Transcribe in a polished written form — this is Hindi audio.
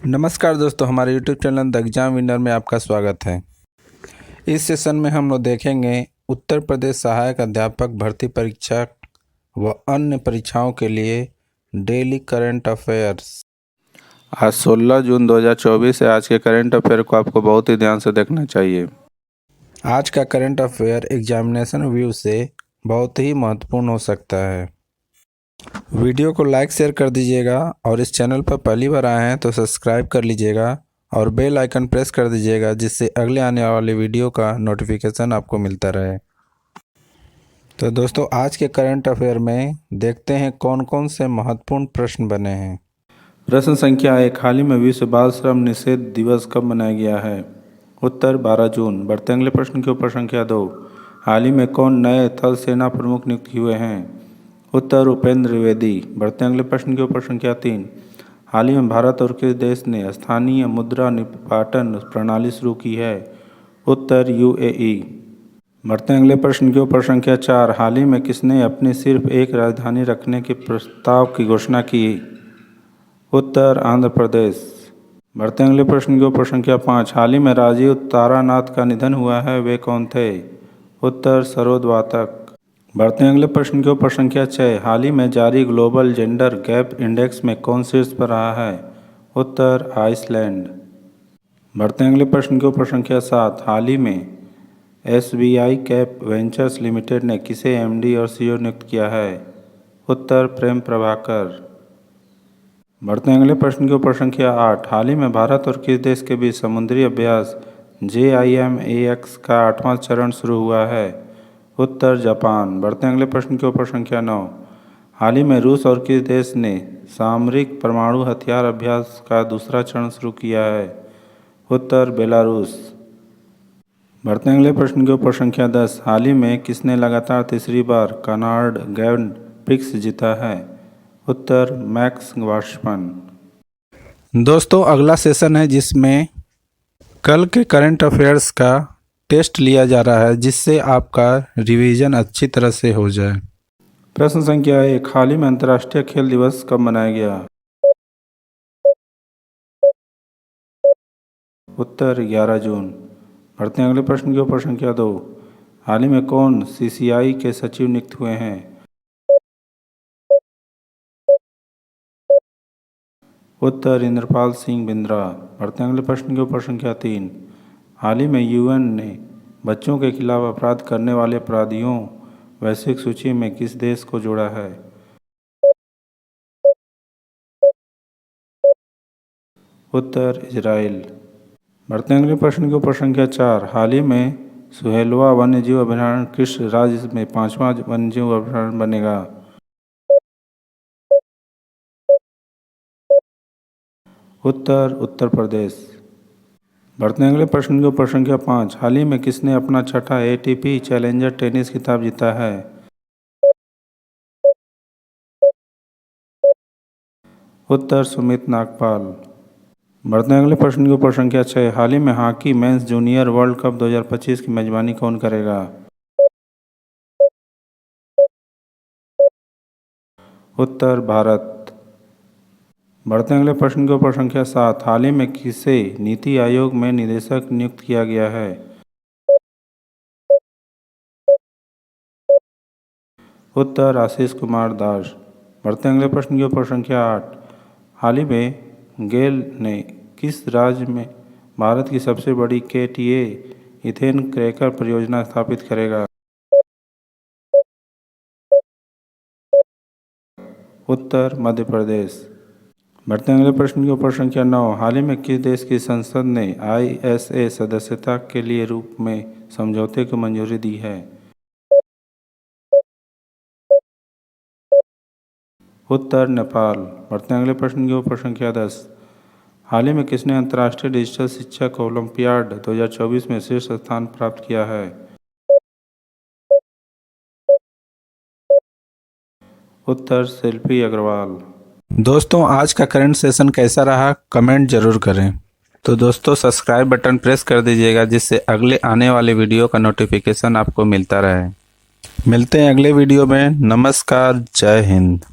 नमस्कार दोस्तों, हमारे YouTube channel the exam winner में आपका स्वागत है। इस सेशन में हम लोग देखेंगे उत्तर प्रदेश सहायक अध्यापक भर्ती परीक्षा व अन्य परीक्षाओं के लिए डेली करंट अफेयर्स। आज 16 जून 2024 है। आज के करंट अफेयर को आपको बहुत ही ध्यान से देखना चाहिए। आज का करंट अफेयर एग्जामिनेशन व्यू से बहुत ही महत्वपूर्ण हो सकता है। वीडियो को लाइक शेयर कर दीजिएगा और इस चैनल पर पहली बार आए हैं तो सब्सक्राइब कर लीजिएगा और बेल आइकन प्रेस कर दीजिएगा, जिससे अगले आने वाले वीडियो का नोटिफिकेशन आपको मिलता रहे। तो दोस्तों, आज के करंट अफेयर में देखते हैं कौन कौन से महत्वपूर्ण प्रश्न बने हैं। प्रश्न संख्या 1, हाल ही में विश्व बाल श्रम निषेध दिवस कब मनाया गया है? उत्तर 12 जून। बढ़ते अगले प्रश्न के ऊपर संख्या 2, हाल ही में कौन नए थल सेना प्रमुख नियुक्त हुए हैं? उत्तर उपेंद्र द्विवेदी। बढ़ते अगले प्रश्न के ऊपर संख्या 3, हाल ही में भारत और किस देश ने स्थानीय मुद्रा निपाटन प्रणाली शुरू की है? उत्तर यूएई। बढ़ते अगले प्रश्न के ऊपर संख्या 4, हाल ही में किसने अपनी सिर्फ एक राजधानी रखने के प्रस्ताव की घोषणा की? उत्तर आंध्र प्रदेश। बढ़ते अगले प्रश्न के ऊपर संख्या 5, हाल ही में राजीव तारानाथ का निधन हुआ है, वे कौन थे? उत्तर सरोद वातक। बढ़ते अगले प्रश्न के ऊपर संख्या 6, हाल ही में जारी ग्लोबल जेंडर गैप इंडेक्स में कौन शीर्ष पर रहा है? उत्तर आइसलैंड। बढ़ते अगले प्रश्न के ऊपर संख्या 7, हाल ही में SBI कैप वेंचर्स लिमिटेड ने किसे MD और CEO नियुक्त किया है? उत्तर प्रेम प्रभाकर। बढ़ते अगले प्रश्न के ऊपर संख्या 8, हाल ही में भारत और किस देश के बीच समुद्री अभ्यास JIMAX का 8वां चरण शुरू हुआ है? उत्तर जापान। बढ़ते अगले प्रश्न के ऊपर संख्या 9, हाल ही में रूस और किस देश ने सामरिक परमाणु हथियार अभ्यास का दूसरा चरण शुरू किया है? उत्तर बेलारूस। बढ़ते अगले प्रश्न के ऊपर संख्या 10, हाल ही में किसने लगातार तीसरी बार कनार्ड ग्रैंड प्रिक्स जीता है? उत्तर मैक्स वर्स्टपन। दोस्तों, अगला सेशन है जिसमें कल के करंट अफेयर्स का टेस्ट लिया जा रहा है, जिससे आपका रिवीजन अच्छी तरह से हो जाए। प्रश्न संख्या 1, हाल ही में अंतर्राष्ट्रीय खेल दिवस कब मनाया गया? उत्तर 11 जून। बढ़ते अगले प्रश्न के ऊपर संख्या 2, हाल ही में कौन CCI के सचिव नियुक्त हुए हैं? उत्तर इंद्रपाल सिंह बिंद्रा। बढ़ते अगले प्रश्न के ऊपर संख्या 3, हाल ही में UN ने बच्चों के खिलाफ अपराध करने वाले अपराधियों वैश्विक सूची में किस देश को जोड़ा है? उत्तर इजराइल। बढ़ते अगले प्रश्न के ऊपर संख्या 4, हाल ही में सुहेलवा वन्यजीव अभयारण्य किस राज्य में 5वां वन्यजीव अभयारण्य बनेगा? उत्तर उत्तर प्रदेश। बढ़ते अगले प्रश्न के ऊपर संख्या 5, हाल ही में किसने अपना 6ठा ATP चैलेंजर टेनिस खिताब जीता है? उत्तर सुमित नागपाल। बढ़ते अगले प्रश्न के ऊपर संख्या 6, हाल ही में hockey mains junior world cup 2025 की मेजबानी कौन करेगा? उत्तर भारत। बढ़ते अगले प्रश्न के ऊपर संख्या 7, हाल ही में किसे नीति आयोग में निदेशक नियुक्त किया गया है? उत्तर आशीष कुमार दास। बढ़ते अगले प्रश्न के ऊपर संख्या 8, हाल ही में गेल ने किस राज्य में भारत की सबसे बड़ी KTA इथेन क्रैकर परियोजना स्थापित करेगा? उत्तर मध्य प्रदेश। बढ़ते अगले प्रश्न के ऊपर संख्या 9, हाल ही में किस देश की संसद ने ISA सदस्यता के लिए रूप में समझौते को मंजूरी दी है? उत्तर नेपाल। बढ़ते अगले प्रश्न के ऊपर संख्या 10, हाल ही में किसने अंतर्राष्ट्रीय डिजिटल शिक्षक ओलंपियाड 2024 में शीर्ष स्थान प्राप्त किया है? उत्तर शिल्पी अग्रवाल। दोस्तों, आज का करंट सेशन कैसा रहा कमेंट जरूर करें। तो दोस्तों, सब्सक्राइब बटन प्रेस कर दीजिएगा, जिससे अगले आने वाले वीडियो का नोटिफिकेशन आपको मिलता रहे। मिलते हैं अगले वीडियो में। नमस्कार, जय हिंद।